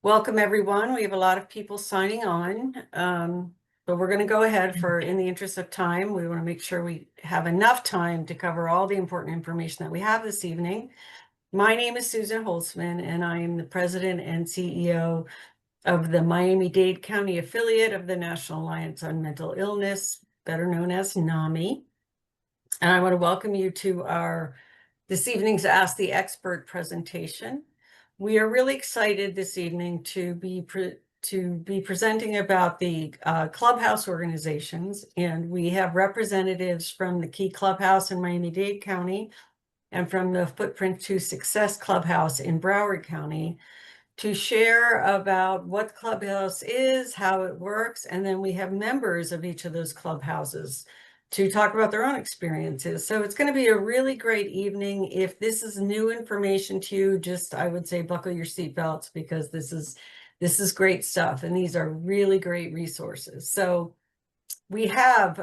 Welcome, everyone. We have a lot of people signing on, but we're going to go ahead in the interest of time. We want to make sure we have enough time to cover all the important information that we have this evening. My name is Susan Holtzman, and I am the president and CEO of the Miami-Dade County affiliate of the National Alliance on Mental Illness, better known as NAMI. And I want to welcome you to this evening's Ask the Expert presentation. We are really excited this evening to be presenting about the Clubhouse organizations, and we have representatives from the Key Clubhouse in Miami-Dade County and from the Footprint to Success Clubhouse in Broward County to share about what Clubhouse is, how it works, and then we have members of each of those clubhouses to talk about their own experiences. So it's going to be a really great evening. If this is new information to you, I would say buckle your seatbelts, because this is great stuff, and these are really great resources. So we have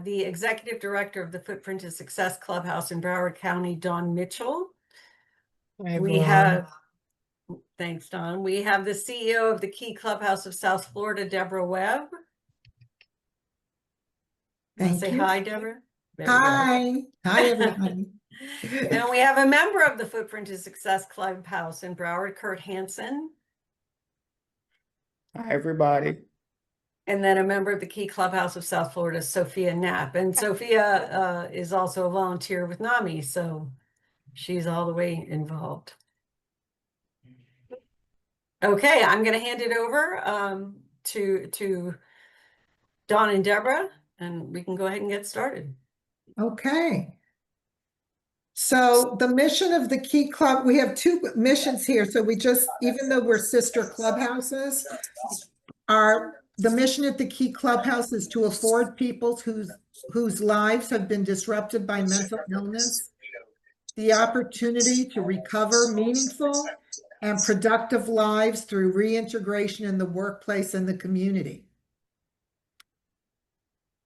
the executive director of the Footprint to Success Clubhouse in Broward County, Dawn Mitchell. Thanks, Dawn. We have the CEO of the Key Clubhouse of South Florida, Deborah Webb. Say hi, Deborah. Hi. Hi, everybody. And we have a member of the Footprint to Success Clubhouse in Broward, Kurt Hansen. Hi, everybody. And then a member of the Key Clubhouse of South Florida, Sophia Knapp. And Sophia is also a volunteer with NAMI, so she's all the way involved. Okay, I'm going to hand it over to Dawn and Deborah, and we can go ahead and get started. Okay. So the mission of the Key Club, we have two missions here. So even though we're sister clubhouses, the mission at the Key Clubhouse is to afford people whose lives have been disrupted by mental illness the opportunity to recover meaningful and productive lives through reintegration in the workplace and the community.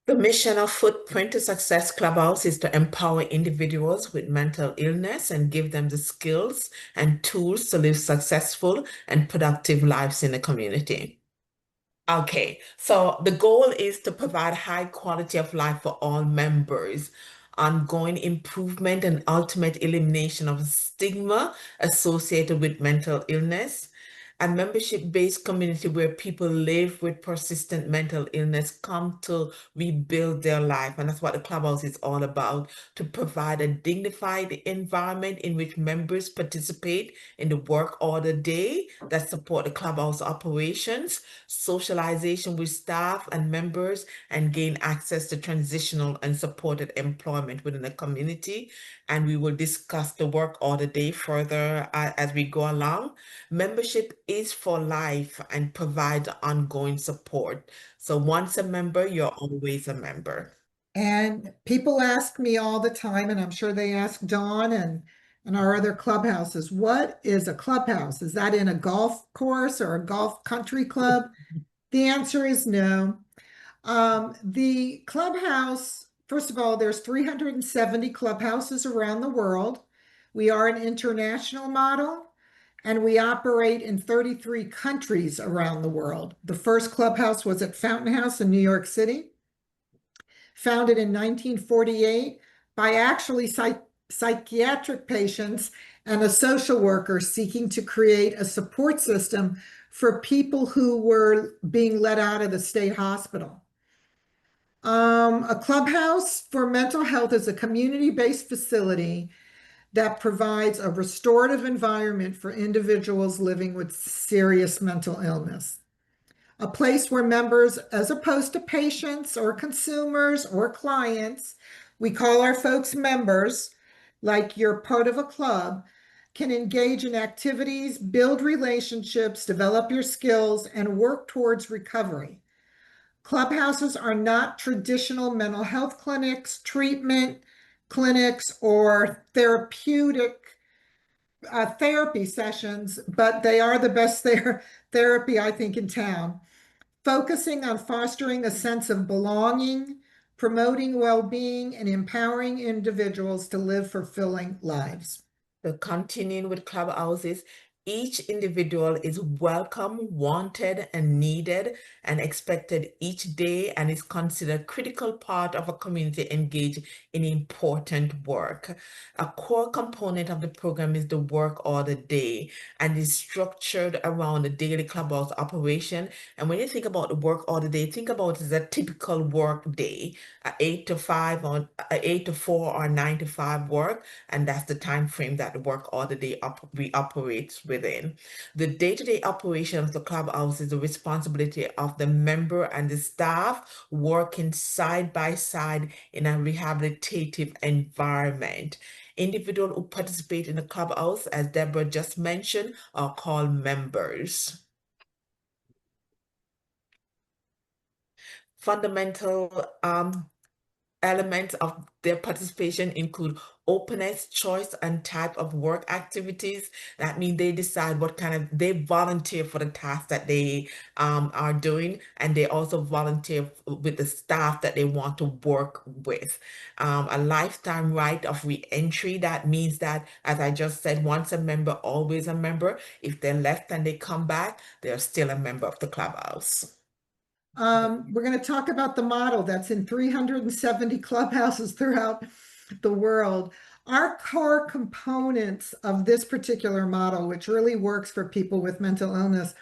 The mission of Footprint to Success Clubhouse is to empower individuals with mental illness and give them the skills and tools to live successful and productive lives in the community. Okay, so the goal is to provide high quality of life for all members, ongoing improvement and ultimate elimination of stigma associated with mental illness, a membership-based community where people live with persistent mental illness come to rebuild their life. And that's what the Clubhouse is all about, to provide a dignified environment in which members participate in the work order day that support the Clubhouse operations, socialization with staff and members, and gain access to transitional and supported employment within the community. And we will discuss the work order day further as we go along. Membership is for life and provides ongoing support. So once a member, you're always a member. And people ask me all the time, and I'm sure they ask Dawn and our other clubhouses, what is a clubhouse? Is that in a golf course or a golf country club? The answer is no. The clubhouse, first of all, there's 370 clubhouses around the world. We are an international model, and we operate in 33 countries around the world. The first clubhouse was at Fountain House in New York City, founded in 1948 by actually psychiatric patients and a social worker seeking to create a support system for people who were being let out of the state hospital. A clubhouse for mental health is a community-based facility that provides a restorative environment for individuals living with serious mental illness. A place where members, as opposed to patients or consumers or clients, we call our folks members, like you're part of a club, can engage in activities, build relationships, develop your skills, and work towards recovery. Clubhouses are not traditional mental health clinics, treatment clinics, or therapeutic therapy sessions, but they are the best therapy, I think, in town, focusing on fostering a sense of belonging, promoting well-being, and empowering individuals to live fulfilling lives. So continuing with Clubhouses, Each individual is welcome, wanted, and needed and expected each day, and is considered a critical part of a community engaged in important work. A core component of the program is the work order day and is structured around the daily clubhouse operation. And when you think about the work order day, think about it as a typical work day, 8 to 5 or 8 to 4 or 9 to 5 work, and that's the time frame that the work order day we operate within. The day-to-day operation of the clubhouse is the responsibility of the member and the staff working side by side in a rehabilitative environment. Individuals who participate in the clubhouse, as Deborah just mentioned, are called members. Fundamental elements of their participation include openness, choice, and type of work activities. That means they decide what kind of, they volunteer for the task that they are doing, and they also volunteer with the staff that they want to work with. A lifetime right of re-entry, that means that, as I just said, once a member, always a member. If they're left and they come back, they're still a member of the clubhouse. We're going to talk about the model that's in 370 clubhouses throughout the world. Our core components of this particular model, which really works for people with mental illness,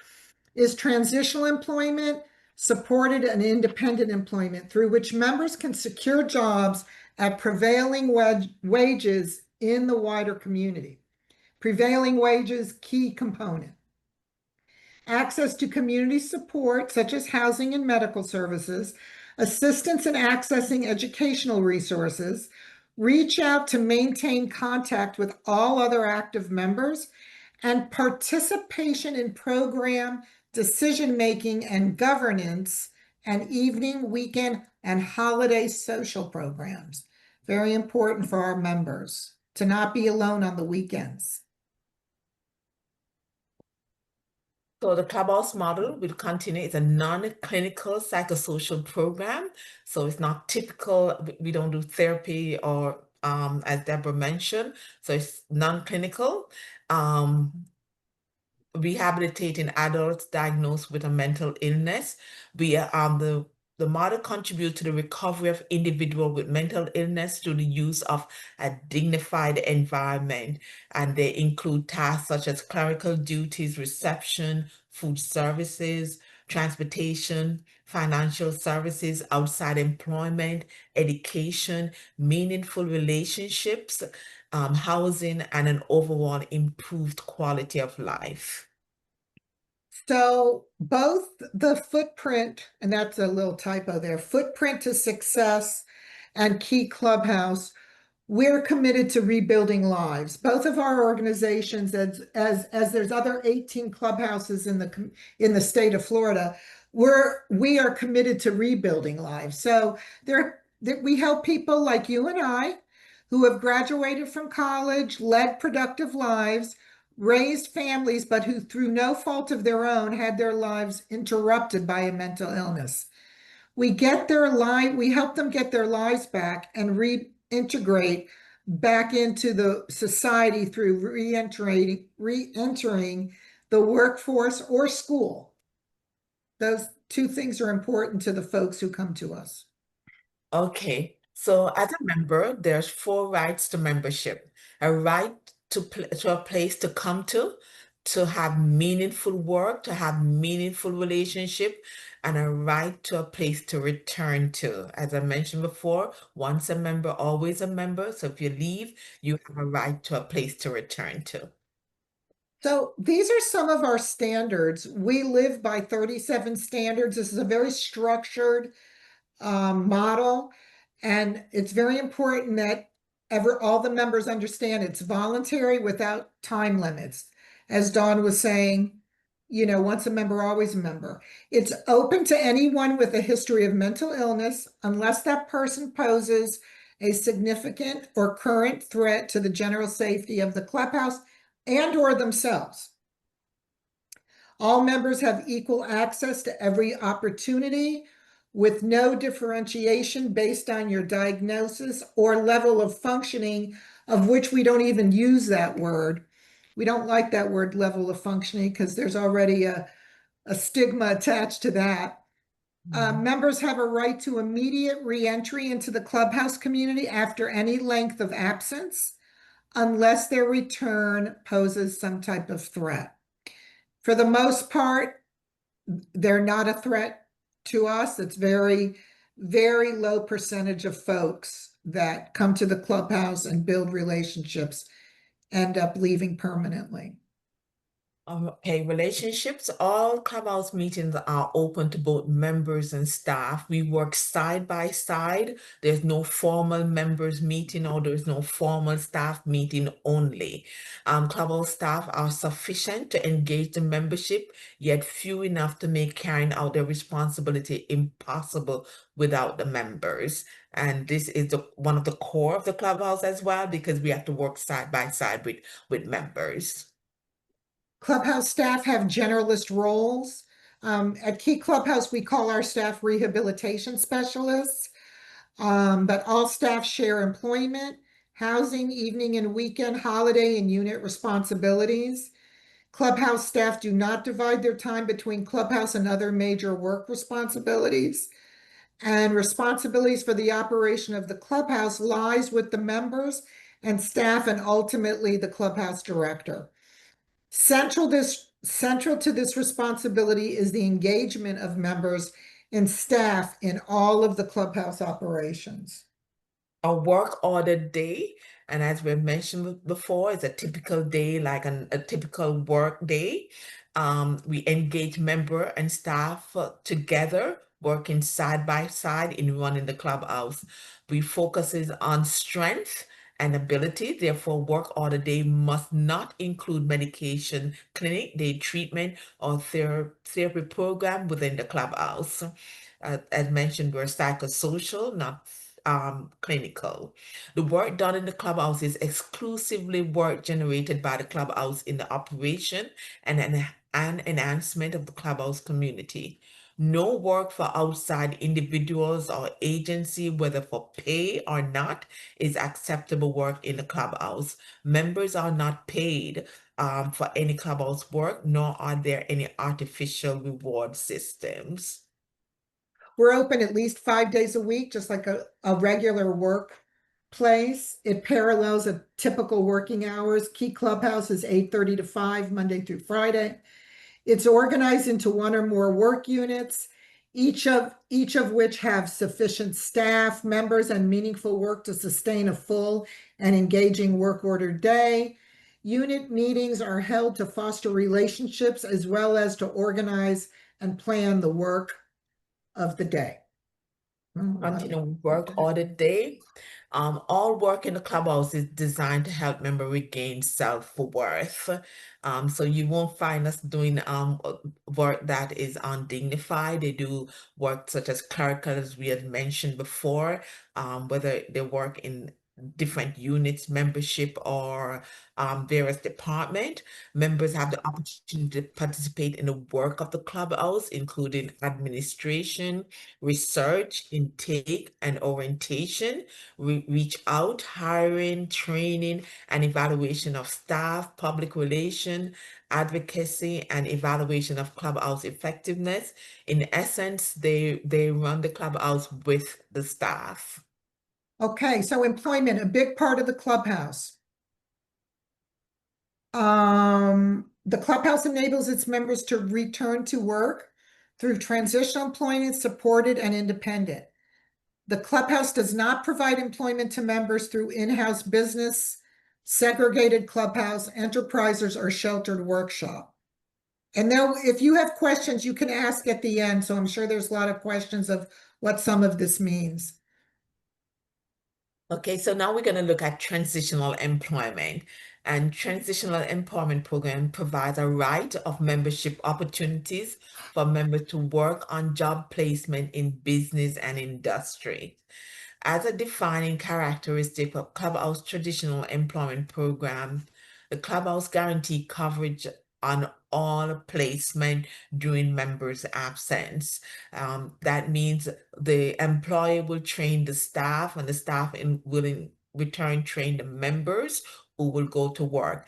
is transitional employment, supported and independent employment, through which members can secure jobs at prevailing wages in the wider community. Prevailing wages, key component. Access to community support, such as housing and medical services, assistance in accessing educational resources, reach out to maintain contact with all other active members, and participation in program decision-making and governance, and evening, weekend, and holiday social programs. Very important for our members to not be alone on the weekends. So the Clubhouse model will continue. It's a non-clinical psychosocial program. So it's not typical. We don't do therapy or, as Deborah mentioned, so it's non-clinical. Rehabilitating adults diagnosed with a mental illness. The model contributes to the recovery of individuals with mental illness through the use of a dignified environment. And they include tasks such as clerical duties, reception, food services, transportation, financial services, outside employment, education, meaningful relationships, housing, and an overall improved quality of life. So both the footprint, and that's a little typo there, footprint to success and Key Clubhouse, we're committed to rebuilding lives. Both of our organizations, as there's other 18 clubhouses in the state of Florida, we are committed to rebuilding lives. So we help people like you and I who have graduated from college, led productive lives, raised families, but who through no fault of their own had their lives interrupted by a mental illness. We help them get their lives back and reintegrate back into the society through re-entering the workforce or school. Those two things are important to the folks who come to us. Okay, so as a member, there's 4 rights to membership. A right to a place to come to have meaningful work, to have meaningful relationship, and a right to a place to return to. As I mentioned before, once a member, always a member. So if you leave, you have a right to a place to return to. So these are some of our standards. We live by 37 standards. This is a very structured model, and it's very important that all the members understand it's voluntary without time limits. As Dawn was saying, once a member, always a member. It's open to anyone with a history of mental illness, unless that person poses a significant or current threat to the general safety of the clubhouse and or themselves. All members have equal access to every opportunity, with no differentiation based on your diagnosis or level of functioning, of which we don't even use that word. We don't like that word level of functioning because there's already a stigma attached to that. Members have a right to immediate reentry into the Clubhouse community after any length of absence, unless their return poses some type of threat. For the most part, they're not a threat to us. It's very, very low percentage of folks that come to the Clubhouse and build relationships end up leaving permanently. Okay, relationships. All Clubhouse meetings are open to both members and staff. We work side by side. There's no formal members meeting or there's no formal staff meeting only. Clubhouse staff are sufficient to engage the membership, yet few enough to make carrying out their responsibility impossible without the members. And this is one of the core of the Clubhouse as well, because we have to work side by side with members. Clubhouse staff have generalist roles. At Key Clubhouse, we call our staff rehabilitation specialists, but all staff share employment, housing, evening and weekend, holiday, and unit responsibilities. Clubhouse staff do not divide their time between Clubhouse and other major work responsibilities. And responsibilities for the operation of the Clubhouse lies with the members and staff and ultimately the Clubhouse director. Central to this responsibility is the engagement of members and staff in all of the Clubhouse operations. A work order day, and as we've mentioned before, is a typical day, like a typical work day. We engage member and staff together, working side by side in running the Clubhouse. We focuses on strength and ability. Therefore, work order day must not include medication, clinic, day treatment, or therapy program within the Clubhouse. As mentioned, we're psychosocial, not clinical. The work done in the Clubhouse is exclusively work generated by the Clubhouse in the operation and an enhancement of the Clubhouse community. No work for outside individuals or agency, whether for pay or not, is acceptable work in the Clubhouse. Members are not paid for any Clubhouse work, nor are there any artificial reward systems. We're open at least 5 days a week, just like a regular workplace. It parallels a typical working hours. Key Clubhouse is 8:30 to 5, Monday through Friday. It's organized into one or more work units, each of which have sufficient staff, members, and meaningful work to sustain a full and engaging work order day. Unit meetings are held to foster relationships as well as to organize and plan the work of the day. Continue work audit day. All work in the Clubhouse is designed to help member regain self-worth. So you won't find us doing work that is undignified. They do work such as clerical, as we had mentioned before, whether they work in different units, membership, or various department. Members have the opportunity to participate in the work of the Clubhouse, including administration, research, intake, and orientation. Reach out, hiring, training, and evaluation of staff, public relation, advocacy, and evaluation of Clubhouse effectiveness. In essence, they run the Clubhouse with the staff. Okay, so employment, a big part of the Clubhouse. The Clubhouse enables its members to return to work through transitional employment, supported and independent. The Clubhouse does not provide employment to members through in-house business, segregated Clubhouse, enterprisers, or sheltered workshop. And now, if you have questions, you can ask at the end. So I'm sure there's a lot of questions of what some of this means. Okay, so now we're going to look at transitional employment. And transitional employment program provides a right of membership opportunities for members to work on job placement in business and industry. As a defining characteristic of Clubhouse traditional employment program, the Clubhouse guarantee coverage on all placement during members' absence. That means the employer will train the staff and the staff will in return train the members who will go to work.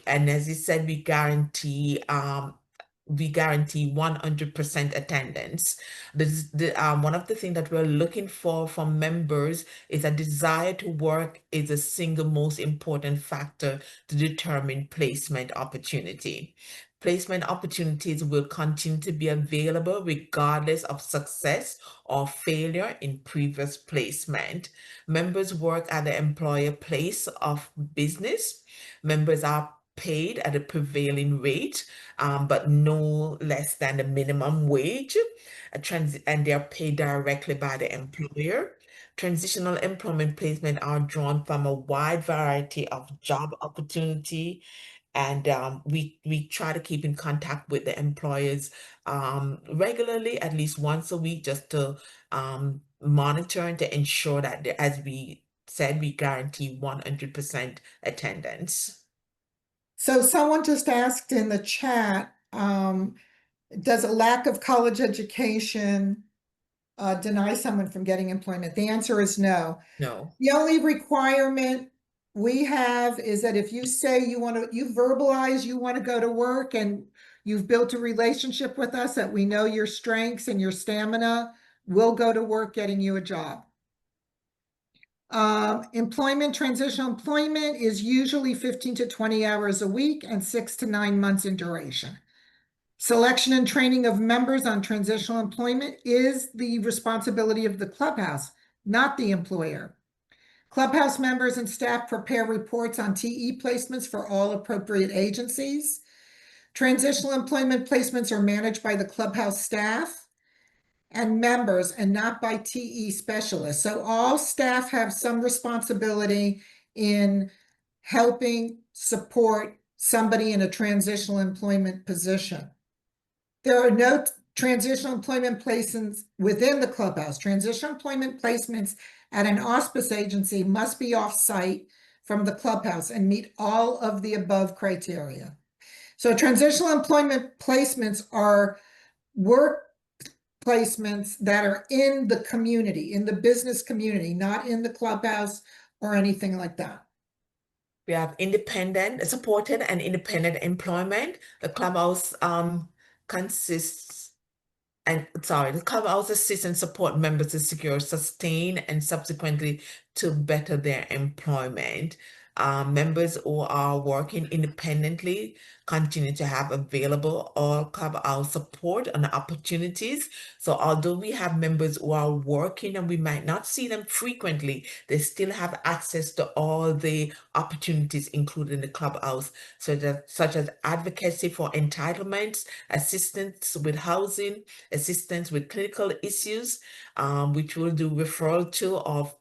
And as you said, we guarantee 100% attendance. One of the things that we're looking for from members is a desire to work is the single most important factor to determine placement opportunity. Placement opportunities will continue to be available regardless of success or failure in previous placement. Members work at the employer place of business. Members are paid at a prevailing rate, but no less than the minimum wage, and they're paid directly by the employer. Transitional employment placement are drawn from a wide variety of job opportunity, and we try to keep in contact with the employers regularly, at least once a week, just to monitor and to ensure that, as we said, we guarantee 100% attendance. So someone just asked in the chat, does a lack of college education deny someone from getting employment? The answer is no. No. The only requirement we have is that if you say you verbalize you want to go to work and you've built a relationship with us, that we know your strengths and your stamina, we'll go to work getting you a job. Transitional employment is usually 15 to 20 hours a week and 6 to 9 months in duration. Selection and training of members on transitional employment is the responsibility of the clubhouse, not the employer. Clubhouse members and staff prepare reports on TE placements for all appropriate agencies. Transitional employment placements are managed by the clubhouse staff and members and not by TE specialists. So all staff have some responsibility in helping support somebody in a transitional employment position. There are no transitional employment placements within the clubhouse. Transitional employment placements at an auspice agency must be off-site from the clubhouse and meet all of the above criteria. So transitional employment placements are work placements that are in the community, in the business community, not in the clubhouse or anything like that. We have independent, supported and independent employment. The clubhouse the clubhouse assists and support members to secure, sustain, and subsequently to better their employment. Members who are working independently continue to have available all clubhouse support and opportunities. So although we have members who are working and we might not see them frequently, they still have access to all the opportunities included in the clubhouse, such as advocacy for entitlements, assistance with housing, assistance with clinical issues, which we'll do referral to or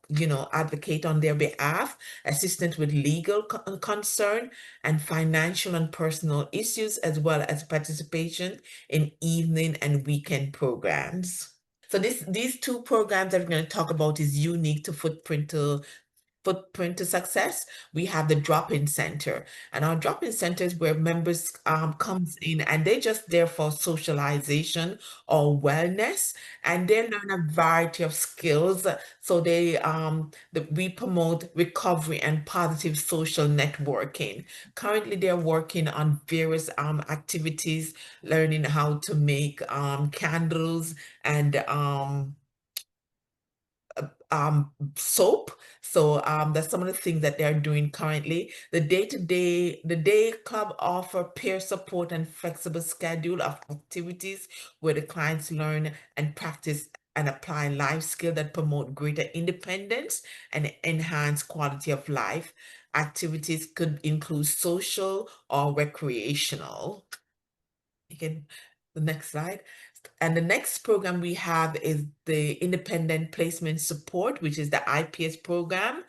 advocate on their behalf, assistance with legal concern, and financial and personal issues, as well as participation in evening and weekend programs. So these two programs that we're going to talk about is unique to Footprint to Success. We have the drop-in center, and our drop-in center is where members comes in and they're just there for socialization or wellness, and they learn a variety of skills. So we promote recovery and positive social networking. Currently, they're working on various activities, learning how to make candles and soap. So that's some of the things that they're doing currently. The day club offer peer support and flexible schedule of activities where the clients learn and practice and apply life skills that promote greater independence and enhance quality of life. Activities could include social or recreational. Again, the next slide. And the next program we have is the Independent Placement Support, which is the IPS program.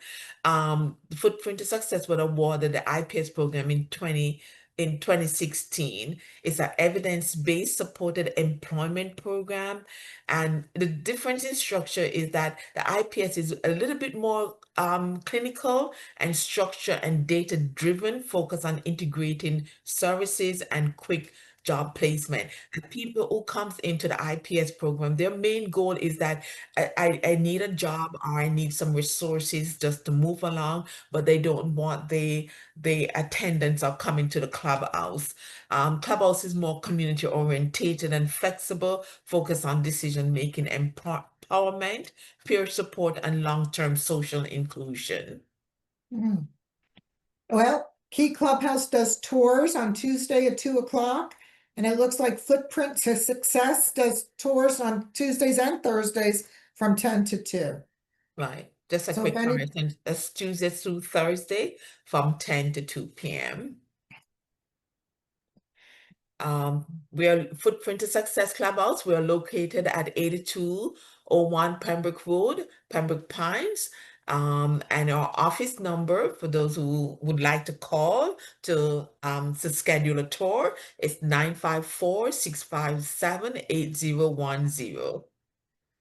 Footprint to Success was awarded the IPS program in 2016. It's an evidence-based supported employment program. And the difference in structure is that the IPS is a little bit more clinical and structure and data-driven, focus on integrating services and quick job placement. And people who comes into the IPS program, their main goal is that I need a job or I need some resources just to move along, but they don't want the attendance of coming to the clubhouse. Clubhouse is more community orientated and flexible, focused on decision making, empowerment, peer support, and long-term social inclusion. Mm. Well, Key Clubhouse does tours on Tuesday at 2 o'clock. And it looks like Footprint to Success does tours on Tuesdays and Thursdays from 10 to 2. Right. Just a So quick if any, correction. That's Tuesday through Thursday from 10 to 2 p.m. We are Footprint to Success Clubhouse. We are located at 8201 Pembroke Road, Pembroke Pines. And our office number for those who would like to call to schedule a tour is 954-657-8010.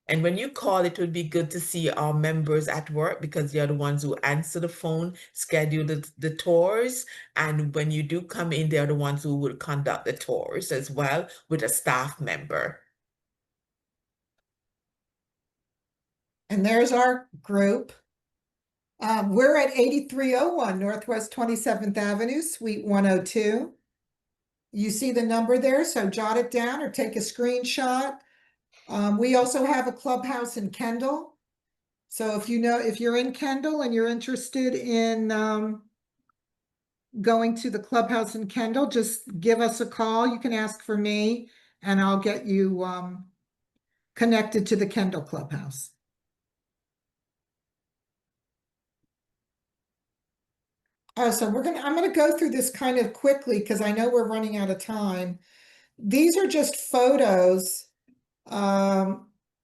And when you call, it would be good to see our members at work because they're the ones who answer the phone, schedule the tours. And when you do come in, they're the ones who will conduct the tours as well with a staff member. and there's our group. We're at 8301 Northwest 27th Avenue, Suite 102. You see the number there, so jot it down or take a screenshot. We also have a clubhouse in Kendall. So if you're in Kendall and you're interested in going to the clubhouse in Kendall, just give us a call. You can ask for me and I'll get you connected to the Kendall Clubhouse. So I'm gonna go through this kind of quickly because I know we're running out of time. These are just photos.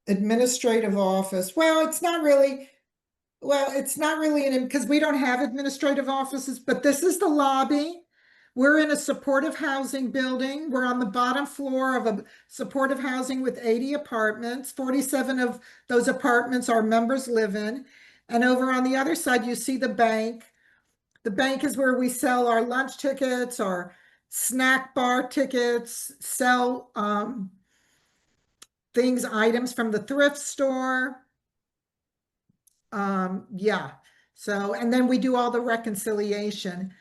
Administrative office. Well, it's not really because we don't have administrative offices, but this is the lobby. We're in a supportive housing building. We're on the bottom floor of a supportive housing with 80 apartments. 47 of those apartments our members live in. And over on the other side, you see the bank. The bank is where we sell our lunch tickets, our snack bar tickets, sell items from the thrift store. Yeah. So, and then we do all the reconciliation.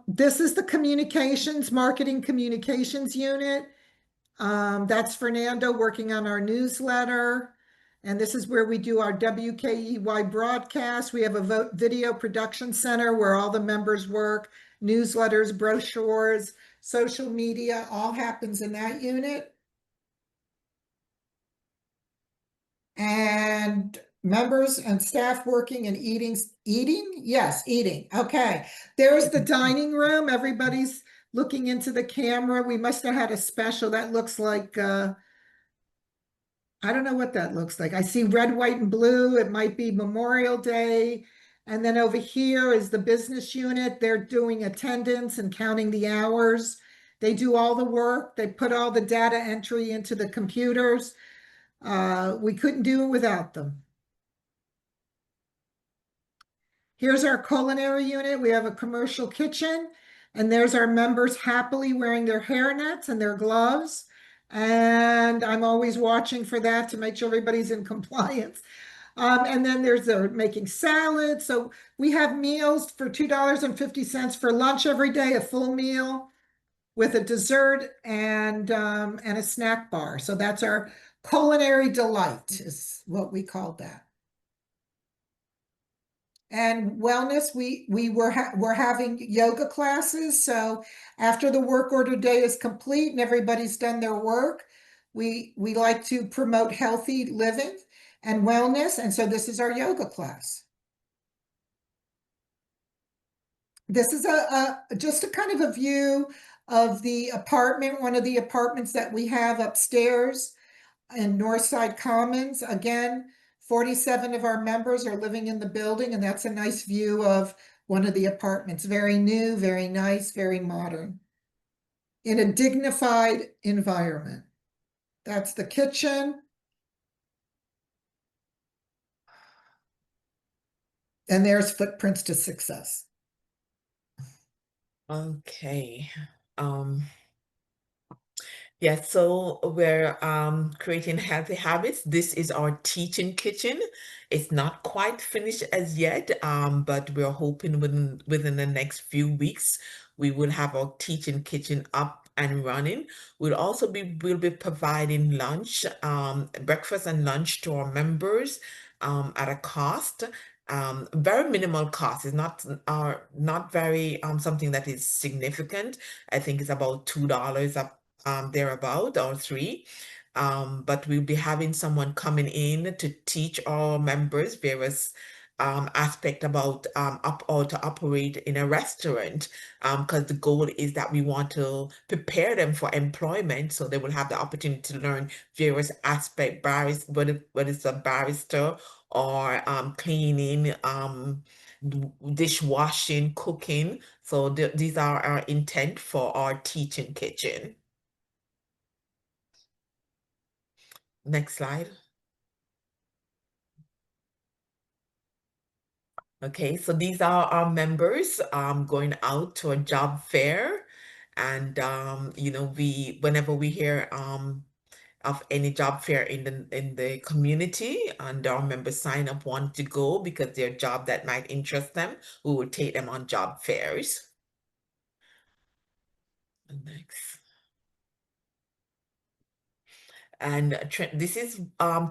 This is the marketing communications unit. That's Fernando working on our newsletter. And this is where we do our WKEY broadcast. We have a video production center where all the members work, newsletters, brochures, social media, all happens in that unit. And members and staff working and eating. Yes, eating. Okay. There's the dining room. Everybody's looking into the camera. We must have had a special that looks like, I don't know what that looks like. I see red, white, and blue. It might be Memorial Day. And then over here is the business unit. They're doing attendance and counting the hours. They do all the work. They put all the data entry into the computers. We couldn't do it without them. Here's our culinary unit. We have a commercial kitchen, and there's our members happily wearing their hairnets and their gloves. And I'm always watching for that to make sure everybody's in compliance. And then they're making salads. So we have meals for $2.50 for lunch every day, a full meal with a dessert and a snack bar. So that's our culinary delight is what we call that. And wellness, we're having yoga classes. So after the work order day is complete and everybody's done their work, we like to promote healthy living and wellness. And so this is our yoga class. This is just a kind of a view of the apartment, one of the apartments that we have upstairs in Northside Commons. Again, 47 of our members are living in the building, and that's a nice view of one of the apartments. Very new, very nice, very modern. In a dignified environment. That's the kitchen. And there's Footprints to Success. Okay. Yes, so we're creating healthy habits. This is our teaching kitchen. It's not quite finished as yet, but we're hoping within the next few weeks we will have our teaching kitchen up and running. We'll be providing lunch, breakfast and lunch to our members at a cost. Very minimal cost. It's not very something that is significant. I think it's about $2 thereabout or three. But we'll be having someone coming in to teach our members various aspect about how to operate in a restaurant, because the goal is that we want to prepare them for employment, so they will have the opportunity to learn various aspect, whether it's a barrister or cleaning, dishwashing, cooking. So these are our intent for our teaching kitchen. Next slide. Okay, so these are our members going out to a job fair. And whenever we hear of any job fair in the community and our members sign up, want to go because their job that might interest them, we will take them on job fairs. Next. And this is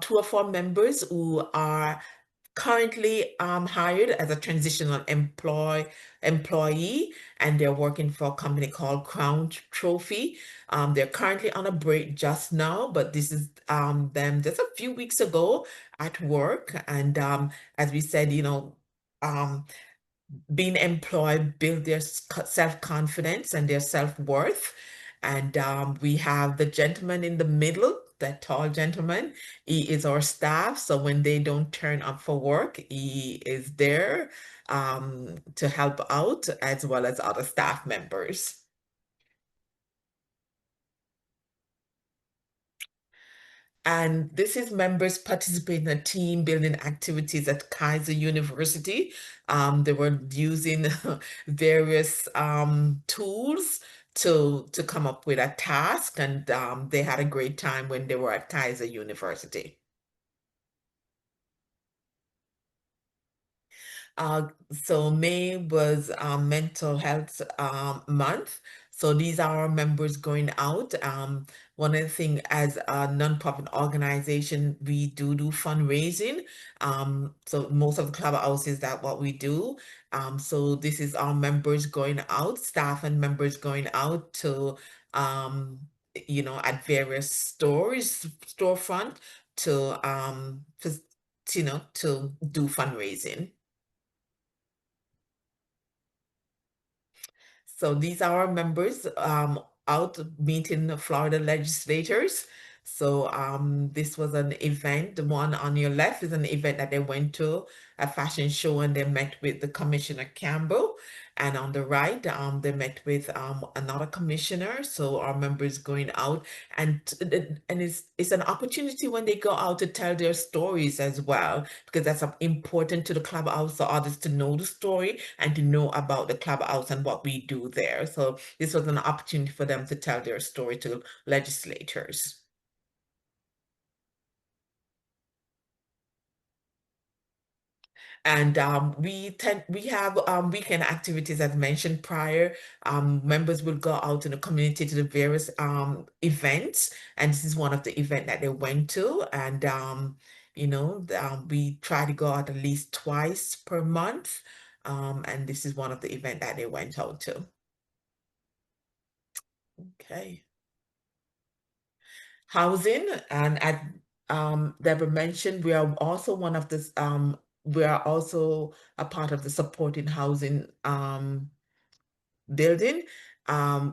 two of our members who are currently hired as a transitional employee, and they're working for a company called Crown Trophy. They're currently on a break just now, but this is them just a few weeks ago at work. And as we said, being employed build their self-confidence and their self-worth. And we have the gentleman in the middle, that tall gentleman. He is our staff. So when they don't turn up for work, he is there to help out, as well as other staff members. And this is members participating in team building activities at Kaiser University. They were using various tools to come up with a task, and they had a great time when they were at Kaiser University. So May was mental health month. So these are our members going out. One of the things, as a nonprofit organization, we do fundraising. So most of the clubhouses, that what we do. So this is our members going out, staff and members going out to at various storefront to do fundraising. So these are our members out meeting the Florida legislators. So this was an event. The one on your left is an event that they went to, a fashion show, and they met with the Commissioner Campbell. And on the right, they met with another commissioner. So our members going out, and it's an opportunity when they go out to tell their stories as well, because that's important to the clubhouse for others to know the story and to know about the clubhouse and what we do there. So this was an opportunity for them to tell their story to legislators. And we have weekend activities, as mentioned prior. Members will go out in the community to the various events, and this is one of the events that they went to. And we try to go out at least twice per month, and this is one of the events that they went out to. Okay. Housing, and as Deborah mentioned, we are also we are also a part of the supporting housing building.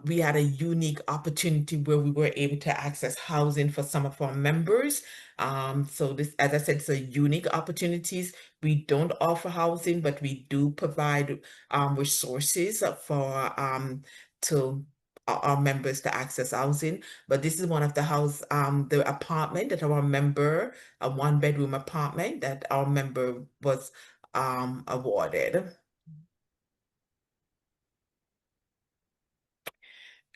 We had a unique opportunity where we were able to access housing for some of our members. So this, as I said, it's a unique opportunities. We don't offer housing, but we do provide resources for to our members to access housing. But this is one of the apartment that our member, a one-bedroom apartment that our member was awarded.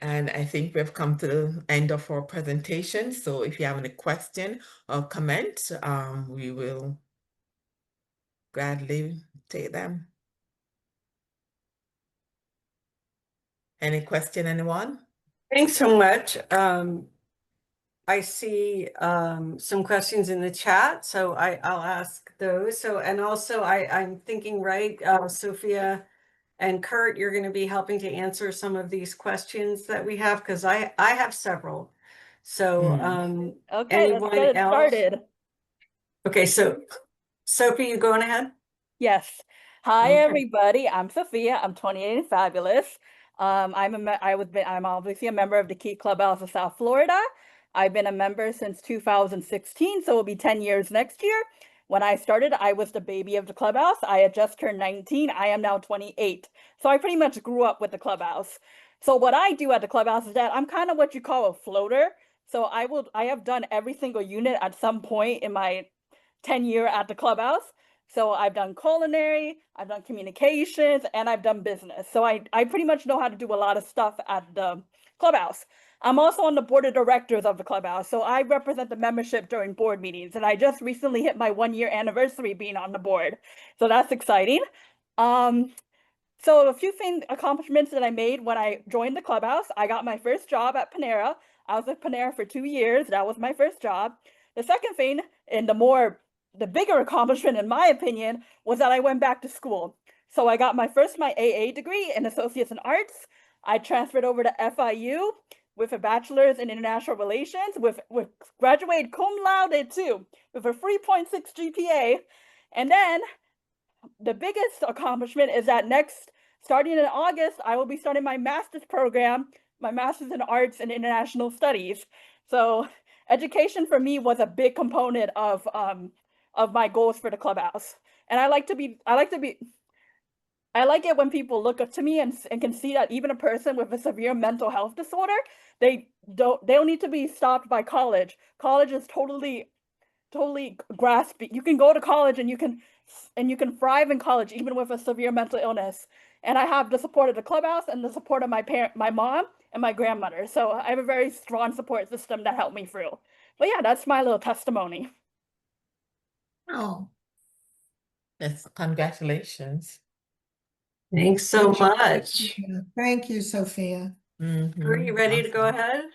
And I think we've come to the end of our presentation. So if you have any question or comment, we will gladly take them. Any question, anyone? Thanks so much. I see some questions in the chat, so I'll ask those. So, and also I'm thinking, right, Sophia and Kurt, you're going to be helping to answer some of these questions that we have, because I have several. So, Okay, let's anyone get it else? started. Okay, so Sophie, you going ahead? Yes. Hi, Okay. everybody. I'm Sophia. I'm 28 and fabulous. I'm obviously a member of the Key Clubhouse of South Florida. I've been a member since 2016, so it'll be 10 years next year. When I started, I was the baby of the Clubhouse. I had just turned 19. I am now 28. So I pretty much grew up with the Clubhouse. So what I do at the Clubhouse is that I'm kind of what you call a floater. So I have done every single unit at some point in my 10-year at the Clubhouse. So I've done culinary, I've done communications, and I've done business. So I pretty much know how to do a lot of stuff at the Clubhouse. I'm also on the board of directors of the Clubhouse. So I represent the membership during board meetings. And I just recently hit my 1-year anniversary being on the board. So that's exciting. So a few accomplishments that I made when I joined the Clubhouse. I got my first job at Panera. I was at Panera for 2 years. That was my first job. The second thing, and the bigger accomplishment in my opinion, was that I went back to school. So I got my AA degree in Associates in Arts. I transferred over to FIU with a bachelor's in international relations, with graduated cum laude too, with a 3.6 GPA. And then the biggest accomplishment is that starting in August, I will be starting my master's program, my master's in arts and international studies. So education for me was a big component of my goals for the Clubhouse. And I like it when people look up to me and can see that even a person with a severe mental health disorder, they don't need to be stopped by college. College is totally grasp. You can go to college and you can thrive in college even with a severe mental illness. And I have the support of the Clubhouse and the support of my mom and my grandmother. So I have a very strong support system that helped me through. But yeah, that's my little testimony. Oh, Yes, congratulations. Thanks so much. thank you, Sophia. Are you ready to go ahead?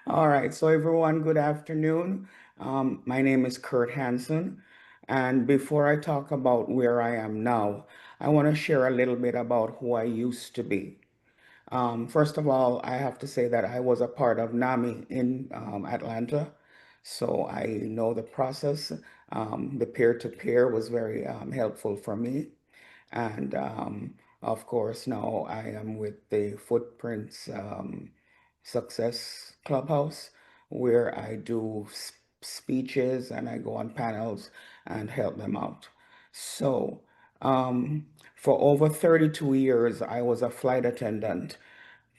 All right, so everyone, good afternoon. My name is Kurt Hansen, and before I talk about where I am now, I want to share a little bit about who I used to be. First of all, I have to say that I was a part of NAMI in Atlanta, so I know the process. The peer-to-peer was very helpful for me. And of course, now I am with the Footprints Success Clubhouse, where I do speeches and I go on panels and help them out. So, for over 32 years, I was a flight attendant,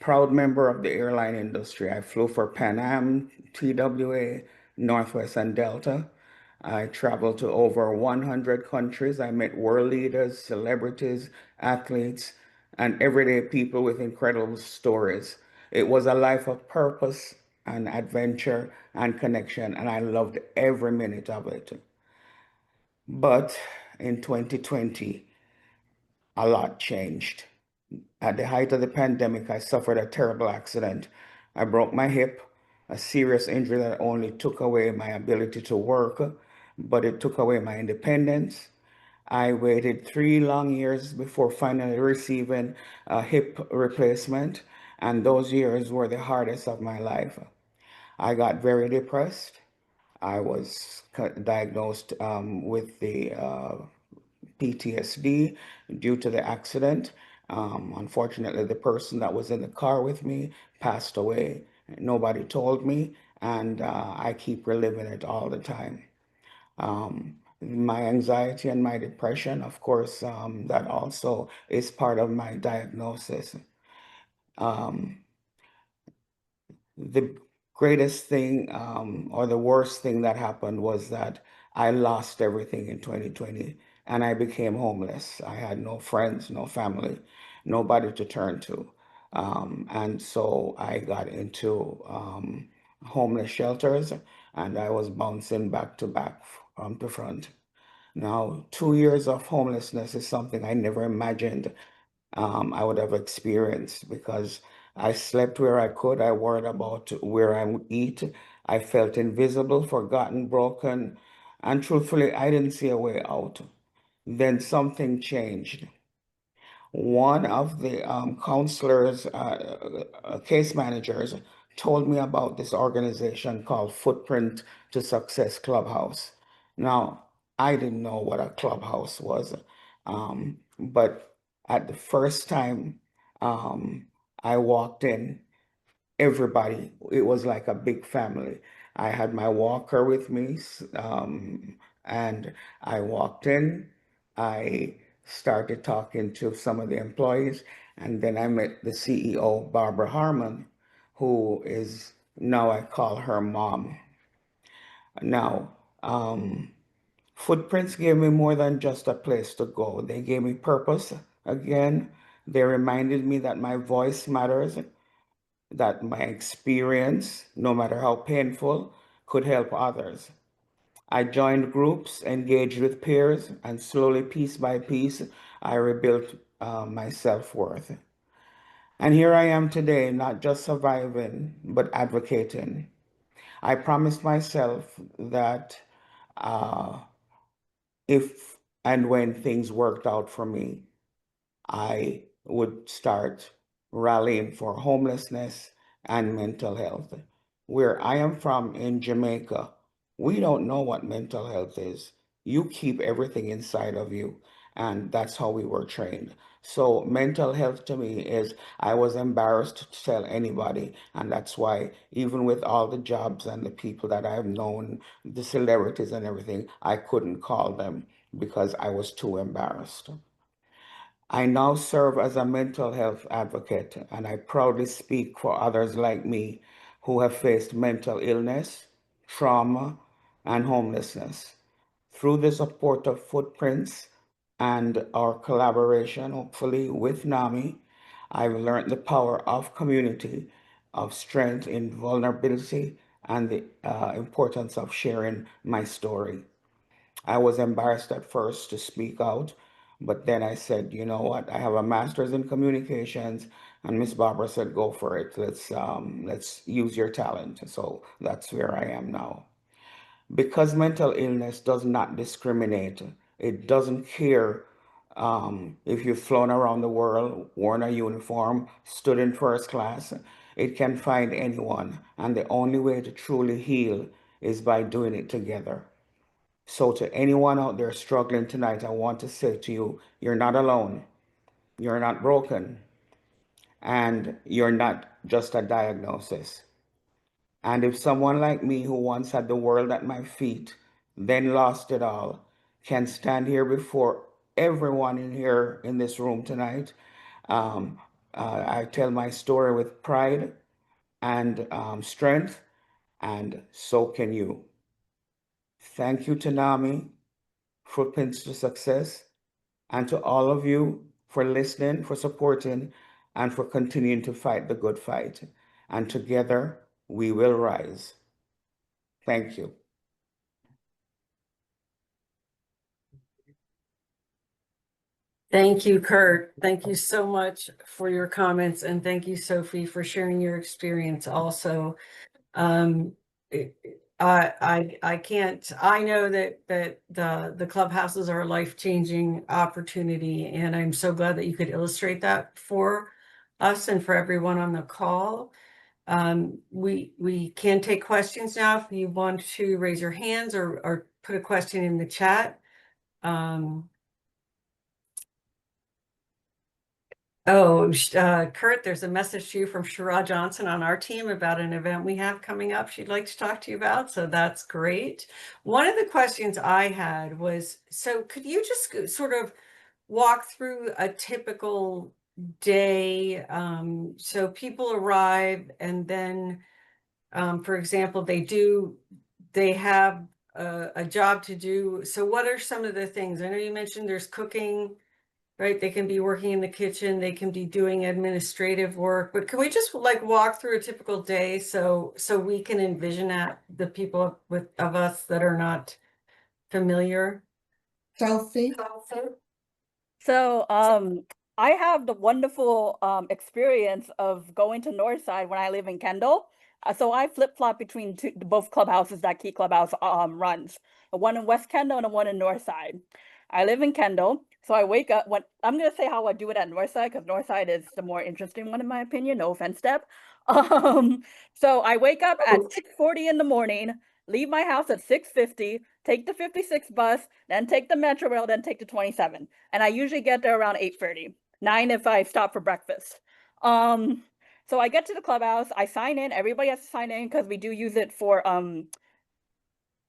proud member of the airline industry. I flew for Pan Am, TWA, Northwest, and Delta. I traveled to over 100 countries. I met world leaders, celebrities, athletes, and everyday people with incredible stories. It was a life of purpose and adventure and connection, and I loved every minute of it. But in 2020, a lot changed. At the height of the pandemic, I suffered a terrible accident. I broke my hip, a serious injury that only took away my ability to work, but it took away my independence. I waited 3 long years before finally receiving a hip replacement, and those years were the hardest of my life. I got very depressed. I was diagnosed with the PTSD due to the accident. Unfortunately, the person that was in the car with me passed away. Nobody told me, and I keep reliving it all the time. My anxiety and my depression, of course, that also is part of my diagnosis. Um, the greatest thing or the worst thing that happened was that I lost everything in 2020 and I became homeless. I had no friends, no family, nobody to turn to. And so I got into homeless shelters, and I was bouncing back to back from the front. Now, 2 years of homelessness is something I never imagined I would have experienced, because I slept where I could. I worried about where I would eat. I felt invisible, forgotten, broken, and truthfully, I didn't see a way out. Then something changed. One of the counselors, case managers, told me about this organization called Footprint to Success Clubhouse. Now, I didn't know what a clubhouse was, but at the first time I walked in, everybody, it was like a big family. I had my walker with me, and I walked in. I started talking to some of the employees, and then I met the CEO, Barbara Harmon, who is now I call her mom. Now, Footprints gave me more than just a place to go. They gave me purpose again. They reminded me that my voice matters, that my experience, no matter how painful, could help others. I joined groups, engaged with peers, and slowly, piece by piece, I rebuilt my self-worth. And here I am today, not just surviving, but advocating. I promised myself that uh, if and when things worked out for me, I would start rallying for homelessness and mental health. Where I am from in Jamaica, we don't know what mental health is. You keep everything inside of you, and that's how we were trained. So mental health to me is, I was embarrassed to tell anybody, and that's why even with all the jobs and the people that I've known, the celebrities and everything, I couldn't call them because I was too embarrassed. I now serve as a mental health advocate, and I proudly speak for others like me who have faced mental illness, trauma, and homelessness. Through the support of Footprints and our collaboration, hopefully, with NAMI, I've learned the power of community, of strength in vulnerability, and the importance of sharing my story. I was embarrassed at first to speak out, but then I said, you know what? I have a master's in communications, and Miss Barbara said, go for it. Let's use your talent. So that's where I am now. Because mental illness does not discriminate. It doesn't care if you've flown around the world, worn a uniform, stood in first class. It can find anyone, and the only way to truly heal is by doing it together. So to anyone out there struggling tonight, I want to say to you, you're not alone. You're not broken. And you're not just a diagnosis. And if someone like me, who once had the world at my feet, then lost it all, can stand here before everyone in here in this room tonight, I tell my story with pride and strength, and so can you. Thank you to NAMI, Footprints to Success, and to all of you for listening, for supporting, and for continuing to fight the good fight. And together we will rise. Thank you. Thank you, Kurt. Thank you so much for your comments, and thank you, Sophie, for sharing your experience also. I can't, I know that the clubhouses are a life-changing opportunity, and I'm so glad that you could illustrate that for us and for everyone on the call. We can take questions now if you want to raise your hands or put a question in the chat. Kurt, there's a message to you from Shara Johnson on our team about an event we have coming up she'd like to talk to you about. So that's great. One of the questions I had was, so could you just sort of walk through a typical day? So people arrive, and then, for example, they have a job to do. So what are some of the things? I know you mentioned there's cooking. right? They can be working in the kitchen, they can be doing administrative work, but can we just like walk through a typical day so we can envision that the people of us that are not familiar? Sophie? So, I have the wonderful experience of going to Northside when I live in Kendall. So I flip-flop between both clubhouses that Key Clubhouse runs, the one in West Kendall and the one in Northside. I live in Kendall, so I wake up when I'm gonna say how I do it at Northside because Northside is the more interesting one in my opinion. No offense, Deb. So I wake up at 6:40 in the morning, leave my house at 6:50, take the 56 bus, then take the Metro Rail, then take the 27. And I usually get there around 8:30, 9 if I stop for breakfast. So I get to the clubhouse, I sign in, everybody has to sign in because we do use it for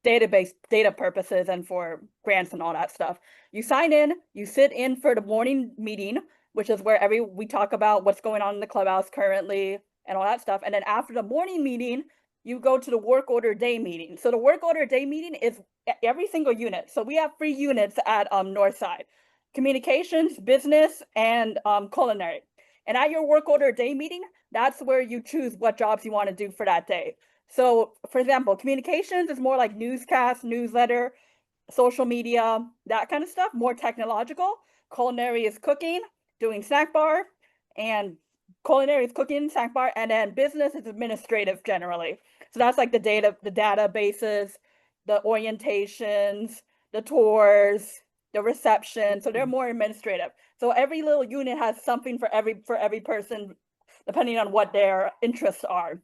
database data purposes and for grants and all that stuff. You sign in, you sit in for the morning meeting, which is where we talk about what's going on in the clubhouse currently and all that stuff. And then after the morning meeting, you go to the work order day meeting. So the work order day meeting is every single unit. So we have 3 units at Northside: communications, business, and culinary. And at your work order day meeting, that's where you choose what jobs you want to do for that day. So, for example, communications is more like newscast, newsletter, social media, that kind of stuff, more technological. Culinary is cooking, doing snack bar, and culinary is cooking, snack bar, and then business is administrative generally. So that's like the databases, the orientations, the tours, the reception. So they're more administrative. So every little unit has something for every person, depending on what their interests are.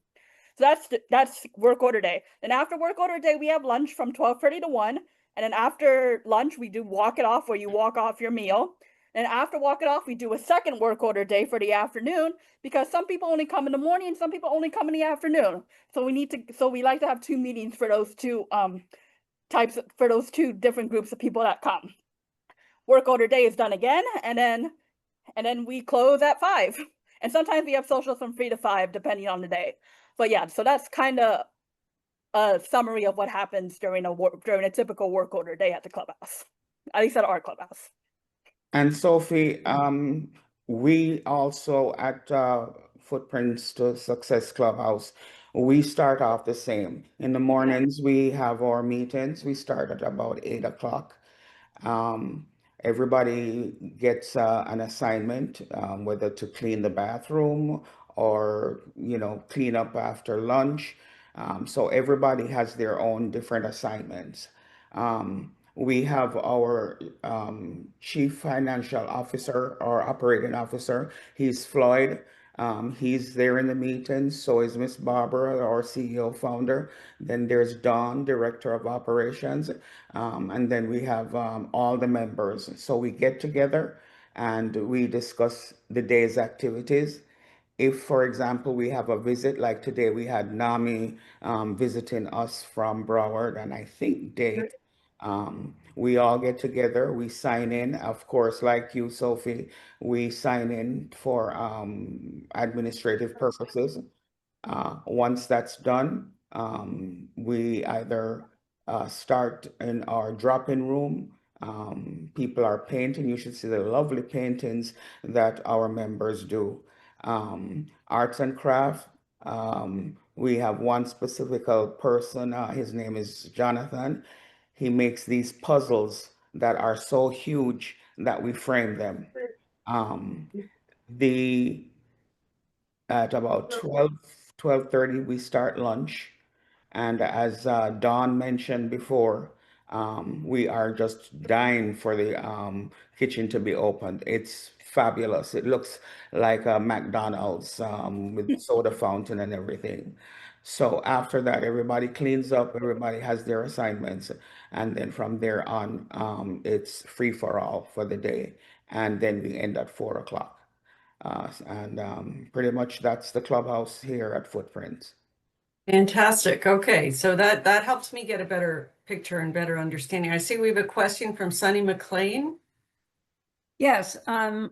So that's work order day. Then after work order day, we have lunch from 12:30 to 1. And then after lunch, we do walk it off, where you walk off your meal. And after walk it off, we do a second work order day for the afternoon, because some people only come in the morning, some people only come in the afternoon. So we like to have 2 meetings for those two for those 2 different groups of people that come. Work order day is done again, and then we close at 5. And sometimes we have socials from 3 to 5, depending on the day. But yeah, so that's kind of a summary of what happens during a typical work order day at the clubhouse, at least at our clubhouse. And Sophie, we also at Footprints to Success Clubhouse, we start off the same. In the mornings, we have our meetings. We start at about 8 o'clock. Everybody gets an assignment, whether to clean the bathroom or, clean up after lunch. So everybody has their own different assignments. We have our chief financial officer or operating officer. He's Floyd. He's there in the meetings. So is Miss Barbara, our CEO founder. Then there's Dawn, director of operations. And then we have all the members. So we get together and we discuss the day's activities. If, for example, we have a visit, like today we had NAMI visiting us from Broward and I think Dade. We all get together, we sign in. Of course, like you, Sophie, we sign in for administrative purposes. Once that's done, we either start in our drop-in room. People are painting. You should see the lovely paintings that our members do. Arts and craft. We have one specific person. His name is Jonathan. He makes these puzzles that are so huge that we frame them. The At about 12:30, we start lunch. And as Dawn mentioned before, we are just dying for the kitchen to be opened. It's fabulous. It looks like a McDonald's with soda fountain and everything. So after that, everybody cleans up, everybody has their assignments, and then from there on, it's free for all for the day. And then we end at 4 o'clock. And pretty much that's the clubhouse here at Footprints. Fantastic. Okay, so that helps me get a better picture and better understanding. I see we have a question from Sunny McLean. Yes, am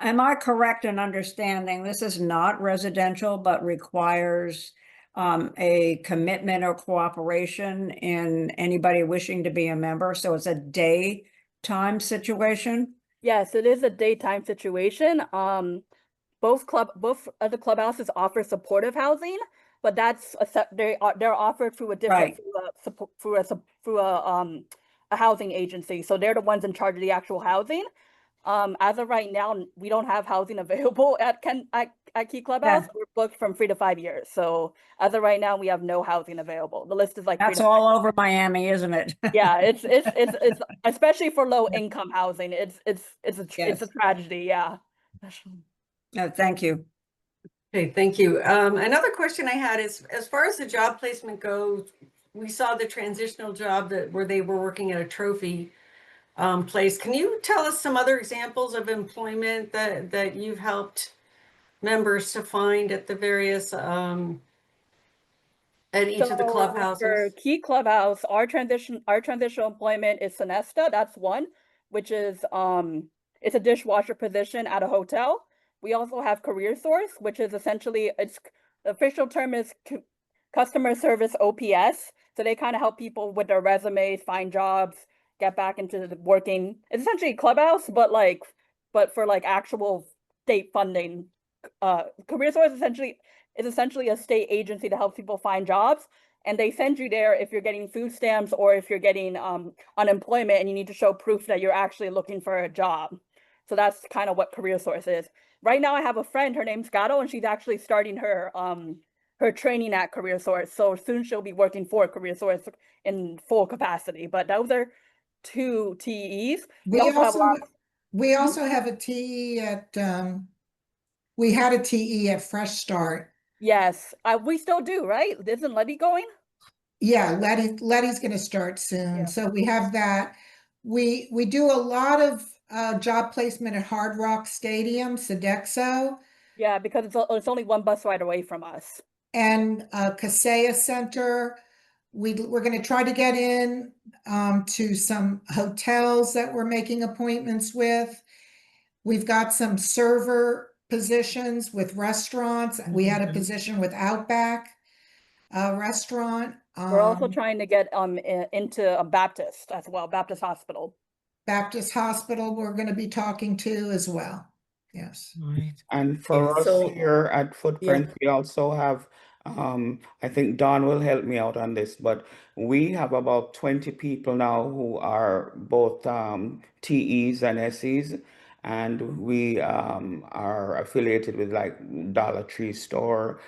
I correct in understanding this is not residential, but requires a commitment or cooperation in anybody wishing to be a member? So it's a daytime situation? Yes, it is a daytime situation. Both of the clubhouses offer supportive housing, but they're offered through a different Right. through a housing agency. So they're the ones in charge of the actual housing. As of right now, we don't have housing available at Key Clubhouse. Yeah. We're booked from 3 to 5 years. So as of right now, we have no housing available. The list is like That's all over Miami, isn't it? yeah, it's especially for low income housing. It's a Yes. tragedy. Yeah. Thank you. Okay, thank you. Another question I had is, as far as the job placement goes, we saw the transitional job where they were working at a trophy place. Can you tell us some other examples of employment that you've helped members to find at the various at each of the So for clubhouses? Key Clubhouse, our transitional employment is Sonesta. That's one, which is it's a dishwasher position at a hotel. We also have Career Source, which is essentially the official term is customer service OPS. So they kind of help people with their resumes, find jobs, get back into the working. It's essentially Clubhouse, but for like actual state funding. Career Source is essentially a state agency to help people find jobs. And they send you there if you're getting food stamps or if you're getting unemployment and you need to show proof that you're actually looking for a job. So that's kind of what Career Source is. Right now I have a friend, her name's Gato, and she's actually starting her training at Career Source. So soon she'll be working for Career Source in full capacity. But those are two TEs. We We also have a also, lot. we also have a TE at, we had a TE at Fresh Start. Yes, we still do, right? Isn't Letty going? Yeah, Letty's gonna start soon. Yeah. So we have that. We do a lot of job placement at Hard Rock Stadium, Sodexo, Yeah, because it's only one bus ride away from us. and Kaseya Center. We're gonna try to get in to some hotels that we're making appointments with. We've got some server positions with restaurants. We had a position with Outback restaurant. We're also trying to get into a Baptist as well, Baptist Hospital. Baptist Hospital, we're going to be talking to as well. Yes. Right. And Yeah, for us so here at yeah. Footprint, we also have, I think Don will help me out on this, but we have about 20 people now who are both TEs and SEs, and we are affiliated with like Dollar Tree store.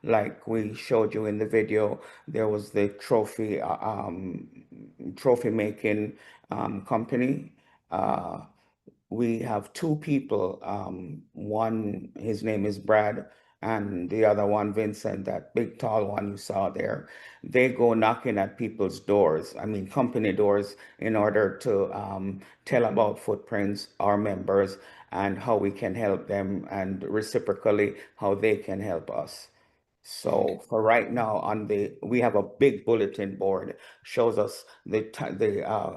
Like we showed you in the video, there was the trophy making company. We have two people. One, his name is Brad, and the other one, Vincent, that big tall one you saw there. They go knocking at people's doors, I mean, company doors, in order to tell about Footprints, our members, and how we can help them, and reciprocally, how they can help us. So for right now, we have a big bulletin board, shows us the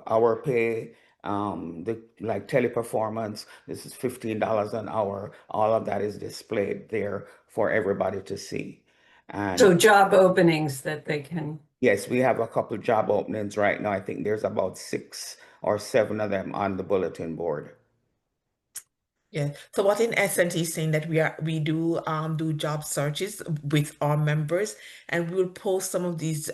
hour pay, the like teleperformance. This is $15 an hour. All of that is displayed there for everybody to see. So And job openings that they can. yes, we have a couple job openings right now. I think there's about 6 or 7 of them on the bulletin board. Yeah. So what in essence is saying that we do job searches with our members, and we'll post some of these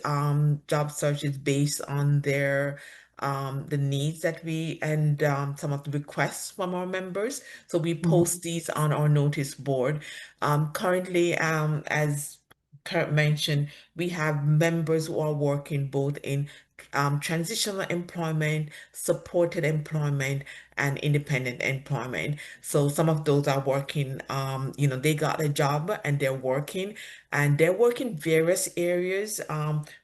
job searches based on their the needs that we and some of the requests from our members. So we post these on our notice board. Currently, as Kurt mentioned, we have members who are working both in transitional employment, supported employment, and independent employment. So some of those are working, they got a job and they're working various areas.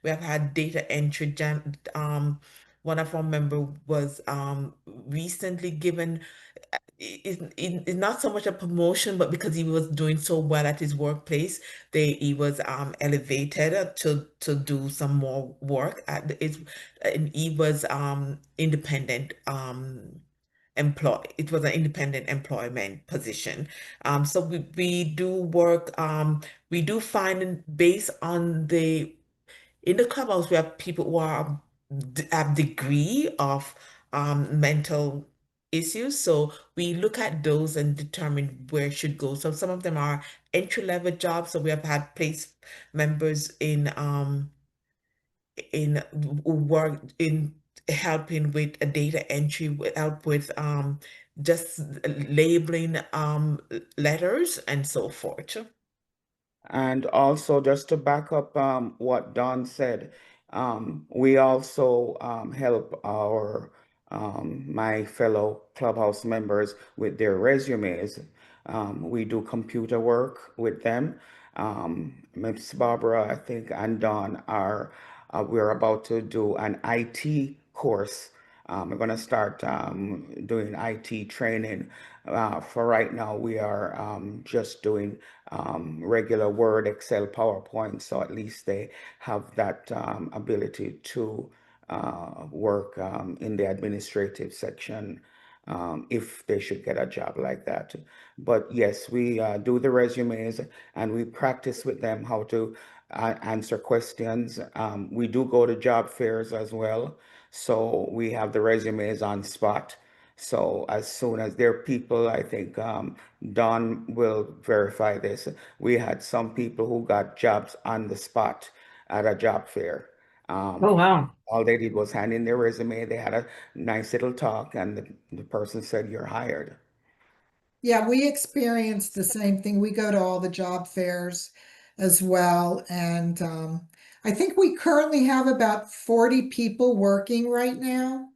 We have had data entry. One of our member was recently given it's not so much a promotion, but because he was doing so well at his workplace, he was elevated to do some more work and he was independent it was an independent employment position. So we do work, we do find based on in the clubhouse, we have people who have degree of mental issues. So we look at those and determine where it should go. So some of them are entry-level jobs. So we have had place members in work in helping with a data entry, help with just labeling letters and so forth. And also, just to back up what Don said, we also help our my fellow Clubhouse members with their resumes. We do computer work with them. Ms. Barbara, I think, and Don are we're about to do an IT course. We're going to start doing IT training. For right now, we are just doing regular Word, Excel, PowerPoint, so at least they have that ability to work in the administrative section if they should get a job like that. But yes, we do the resumes and we practice with them how to answer questions. We do go to job fairs as well, so we have the resumes on spot. So as soon as there are people, I think Don will verify this. We had some people who got jobs on the spot at a job fair. Oh, wow. All they did was hand in their resume. They had a nice little talk, and the person said, "You're hired." Yeah, we experience the same thing. We go to all the job fairs as well. And I think we currently have about 40 people working right now.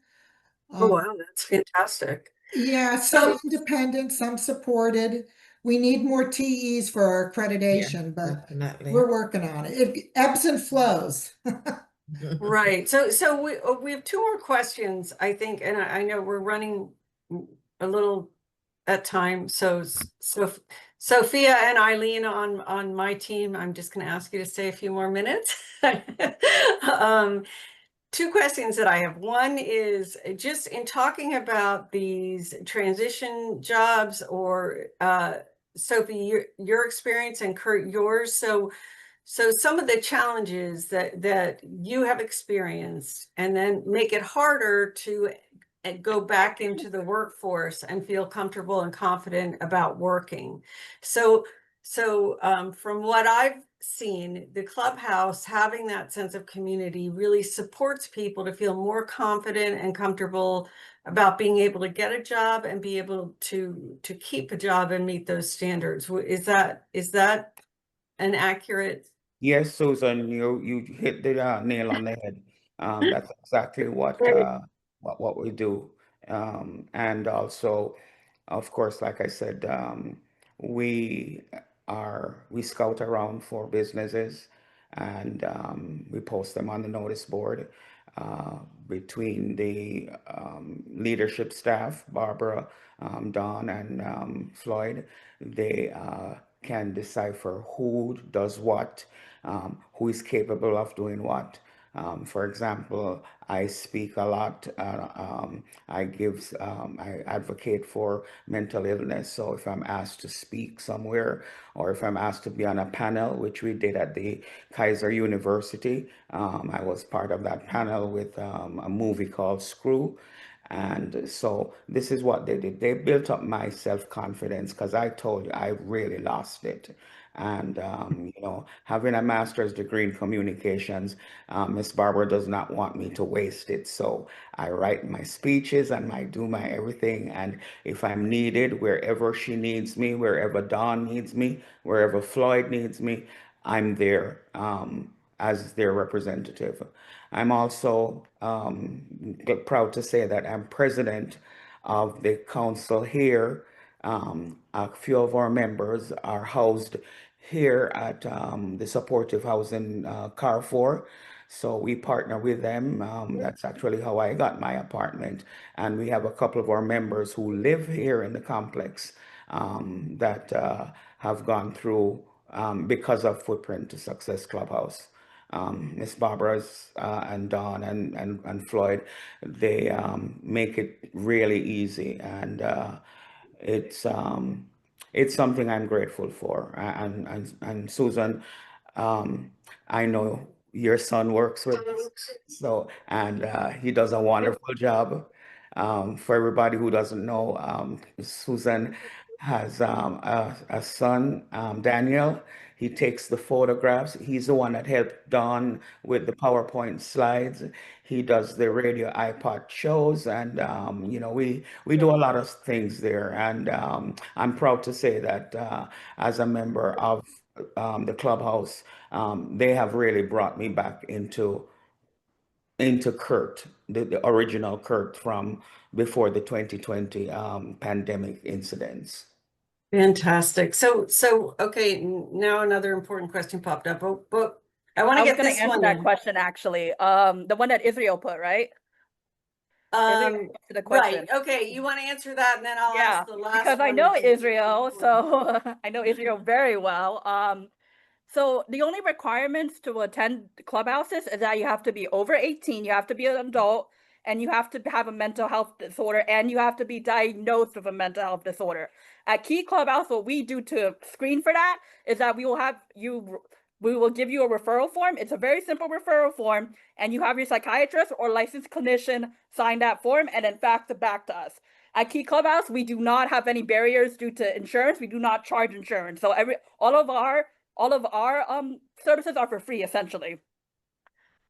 Oh, wow, that's fantastic. Yeah, some independent, some supported. We need more TEs for our accreditation, but Definitely. we're working on it. It ebbs and flows. Right. So we have two more questions, I think, and I know we're running a little at time. So Sophia and Eileen on my team, I'm just going to ask you to stay a few more minutes. Two questions that I have. One is just in talking about these transition jobs, or Sophie, your experience, and Kurt, yours. So some of the challenges that you have experienced, and then make it harder to go back into the workforce and feel comfortable and confident about working. So from what I've seen, the Clubhouse having that sense of community really supports people to feel more confident and comfortable about being able to get a job and be able to keep a job and meet those standards. Is that an accurate? Yes, Susan, you hit the nail on the head. That's exactly what we do. And also, of course, like I said, we we scout around for businesses and we post them on the notice board. Between the leadership staff, Barbara, Don, and Floyd, they can decipher who does what, who is capable of doing what. For example, I speak a lot. I advocate for mental illness. So if I'm asked to speak somewhere, or if I'm asked to be on a panel, which we did at the Kaiser University, I was part of that panel with a movie called Screw. And so this is what they did. They built up my self-confidence because I told you I really lost it. And, having a master's degree in communications, Miss Barbara does not want me to waste it. So I write my speeches and I do my everything. And if I'm needed, wherever she needs me, wherever Dawn needs me, wherever Floyd needs me, I'm there as their representative. I'm also proud to say that I'm president of the council here. A few of our members are housed here at the supportive housing Carrefour. So we partner with them. That's actually how I got my apartment. And we have a couple of our members who live here in the complex that have gone through because of Footprint to Success Clubhouse. Miss Barbara's and Dawn and Floyd, they make it really easy, and it's something I'm grateful for. And Susan, I know your son works with us, so and he does a wonderful job. For everybody who doesn't know, Susan has a son, Daniel. He takes the photographs. He's the one that helped Don with the PowerPoint slides. He does the radio iPod shows, and you know, we do a lot of things there. And I'm proud to say that as a member of the Clubhouse, they have really brought me back into Kurt, the original Kurt from before the 2020 pandemic incidents. Fantastic. So okay, now another important question popped up, but I want I to was get going this to answer one that in. question actually. The one that Israel put, right? Israel answered the question. Right. Okay, you want to answer that, and then I'll Yeah, ask the last because I one, know which is Israel, important. so I know Israel very well. So the only requirements to attend Clubhouses is that you have to be over 18, you have to be an adult, and you have to have a mental health disorder, and you have to be diagnosed with a mental health disorder. At Key Clubhouse, what we do to screen for that is that we will give you a referral form. It's a very simple referral form, and you have your psychiatrist or licensed clinician sign that form and then fax it back to us. At Key Clubhouse, we do not have any barriers due to insurance. We do not charge insurance. So all of our services are for free essentially.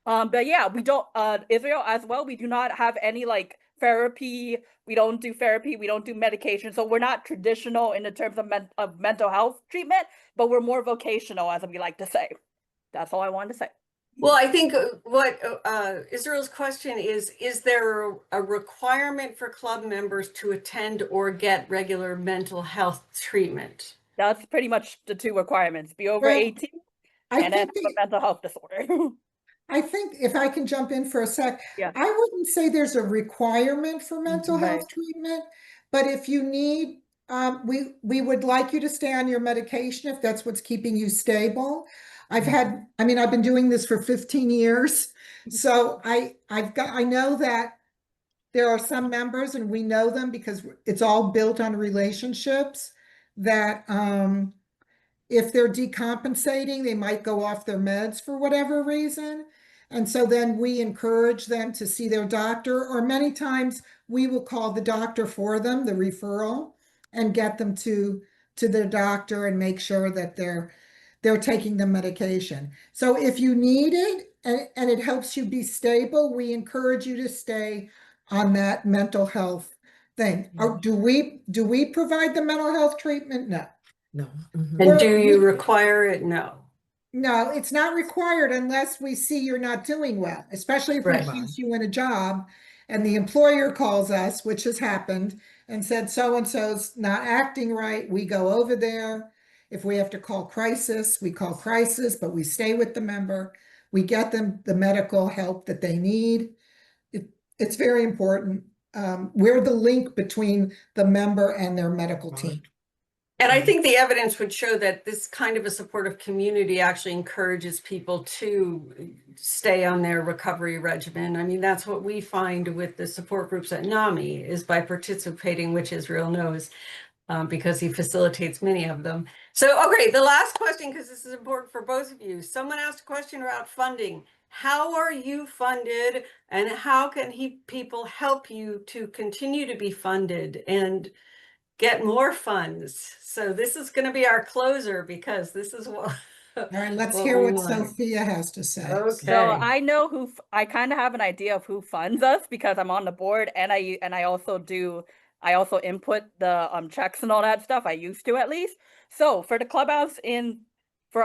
But yeah, we don't Israel as well, we do not have any like therapy. We don't do therapy, we don't do medication. So we're not traditional in the terms of mental health treatment, but we're more vocational, as we like to say. That's all I wanted to say. Well, I think what Israel's question is there a requirement for club members to attend or get regular mental health treatment? That's pretty much the two requirements. Be over Well, 18 I and then think have a mental health disorder. I think if I can jump in for a sec, Yeah. I wouldn't say there's a requirement for mental Right. health treatment, but if you need, we would like you to stay on your medication if that's what's keeping you stable. I've been doing this for 15 years, so I know that there are some members, and we know them because it's all built on relationships, that if they're decompensating, they might go off their meds for whatever reason. And so then we encourage them to see their doctor, or many times we will call the doctor for them, the referral, and get them to their doctor and make sure that they're taking the medication. So if you need it and it helps you be stable, we encourage you to stay on that mental health thing. Or do we provide the mental health treatment? No. No. And do you require it? No. No, it's not required unless we see you're not doing well, especially if we Right. place you in a job and the employer calls us, which has happened, and said so-and-so's not acting right. We go over there. If we have to call crisis, we call crisis, but we stay with the member. We get them the medical help that they need. It's very important. We're the link between the member and their medical team. And I think the evidence would show that this kind of a supportive community actually encourages people to stay on their recovery regimen. I mean, that's what we find with the support groups at NAMI, is by participating, which Israel knows, because he facilitates many of them. So, okay, the last question, because this is important for both of you. Someone asked a question about funding. How are you funded, and how can people help you to continue to be funded and get more funds? So this is going to be our closer, because this is what. All right, let's what hear we what want. Sophia has to say. Okay. So I know I kind of have an idea of who funds us because I'm on the board, and I also input the checks and all that stuff. I used to, at least. So for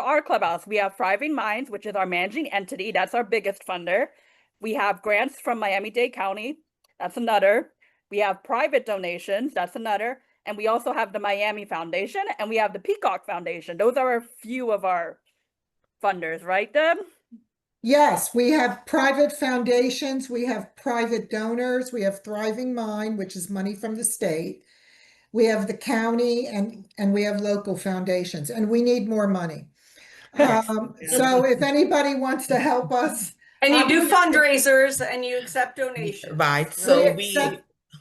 our clubhouse, we have Thriving Minds, which is our managing entity. That's our biggest funder. We have grants from Miami-Dade County. That's another. We have private donations. That's another. And we also have the Miami Foundation, and we have the Peacock Foundation. Those are a few of our funders, right, Deb? Yes, we have private foundations, we have private donors, we have Thriving Mind, which is money from the state. We have the county, and we have local foundations, and we need more money. So if anybody wants to help us. And you do fundraisers and you accept donations. Right. So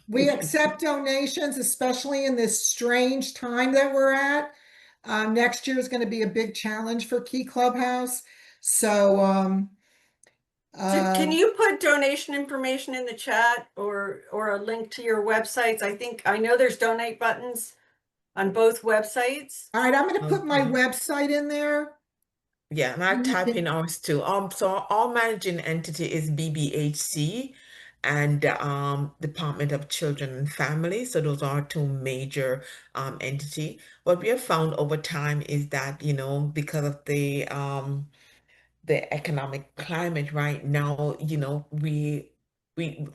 we accept donations, especially in this strange time that we're at. Next year is going to be a big challenge for Key Clubhouse. So Can you put donation information in the chat or a link to your websites? I know there's donate buttons on both websites. All right, I'm going to put my Okay. website in there. Yeah, and I type in ours too. So our managing entity is BBHC and Department of Children and Family. So those are two major entity. What we have found over time is that, you know, because of the economic climate right now, you know, we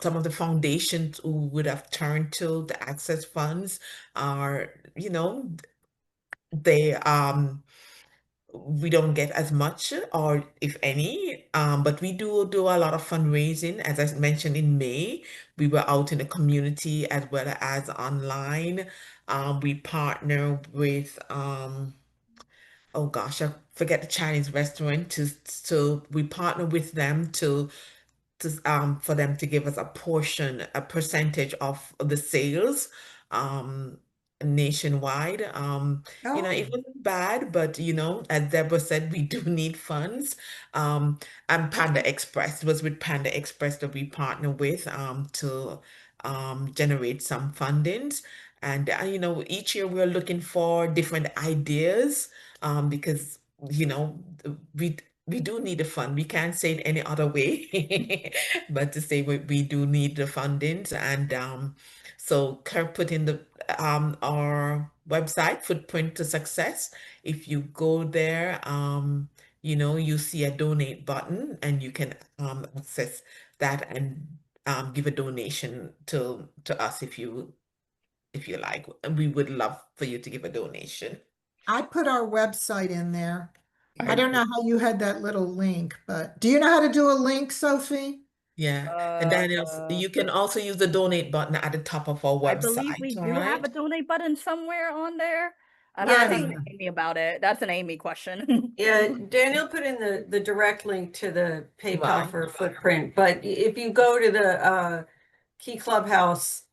some of the foundations who would have turned to the access funds are, you know, they we don't get as much or if any, but we do a lot of fundraising. As I mentioned in May, we were out in the community as well as online. We partner with oh gosh, I forget the Chinese restaurant to we partner with them to for them to give us a percentage of the sales nationwide. You know, it wasn't bad, but you know, as Deborah said, we do need funds. And Panda Express, it was with Panda Express that we partner with to generate some fundings. And you know, each year we're looking for different ideas because you know we do need the fund. We can't say it any other way, but to say we do need the fundings. And so Kirk put in the our website, Footprint to Success. If you go there, you know, you see a donate button and you can access that and give a donation to us if you like. And we would love for you to give a donation. I put our website in there. I I don't know how you had that little link, but do you know how to do a link, Sophie? Yeah, and Daniel, you can also use the donate button at the top of our I believe we website, all do have right? a donate button somewhere on there. I'd Yeah, I have to think- ask Amy about it. That's an Amy question. Yeah, Daniel put in the direct link to the PayPal Right. for Footprint, but if you go to the Key Clubhouse,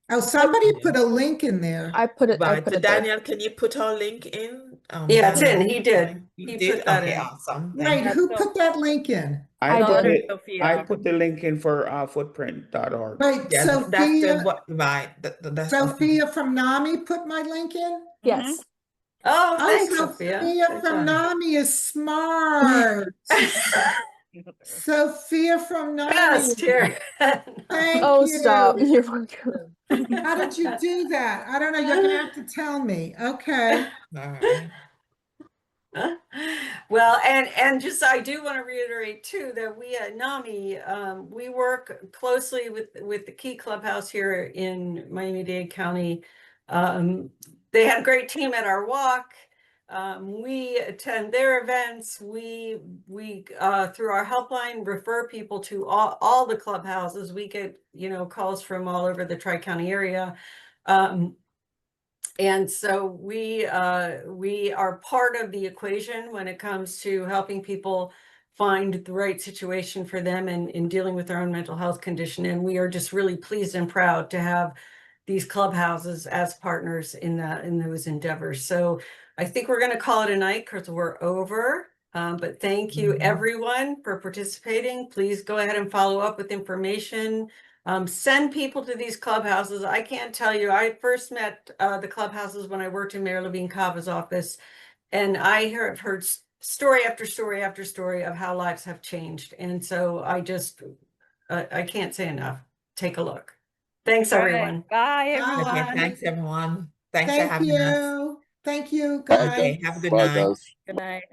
Oh, somebody Yeah. put a link in there. I put it Right. So there. Daniel, can you put our link in? yeah, it's Daniel? in. He did. You He did? put that Okay, in. awesome. Right, Thank you. who That's put that link in? I That did. was I Sophia. put the link in for footprint.org. Right, Yeah, that's Sophia, right. That's okay. Sophia from NAMI put my link in? Yes. Oh, Oh, thanks, Sophia. Sophia Good from job. NAMI is smart. Sophia from NAMI. Best here. Thank Oh, you. stop. You're welcome. How did you do that? I don't know. You're gonna have to tell me. Okay. All right. Well, and just I do want to reiterate too that we at NAMI we work closely with the Key Clubhouse here in Miami-Dade County. They have a great team at our walk. We attend their events. We through our helpline refer people to all the clubhouses. We get, you know, calls from all over the Tri-County area. And so we are part of the equation when it comes to helping people find the right situation for them and in dealing with their own mental health condition. And we are just really pleased and proud to have these clubhouses as partners in those endeavors. So I think we're going to call it a night because we're over. But thank you everyone for participating. Please go ahead and follow up with information. Send people to these clubhouses. I can't tell you, I first met the clubhouses when I worked in Mayor Levine Cava's office, and I have heard story after story after story of how lives have changed. And so I can't say enough. Take a look. Thanks, All right. everyone. Bye, everyone. Okay, thanks everyone. Thanks for Thank having us. you. Thank you, Bye, guys. Okay, have a good Bye, night. guys. Good night.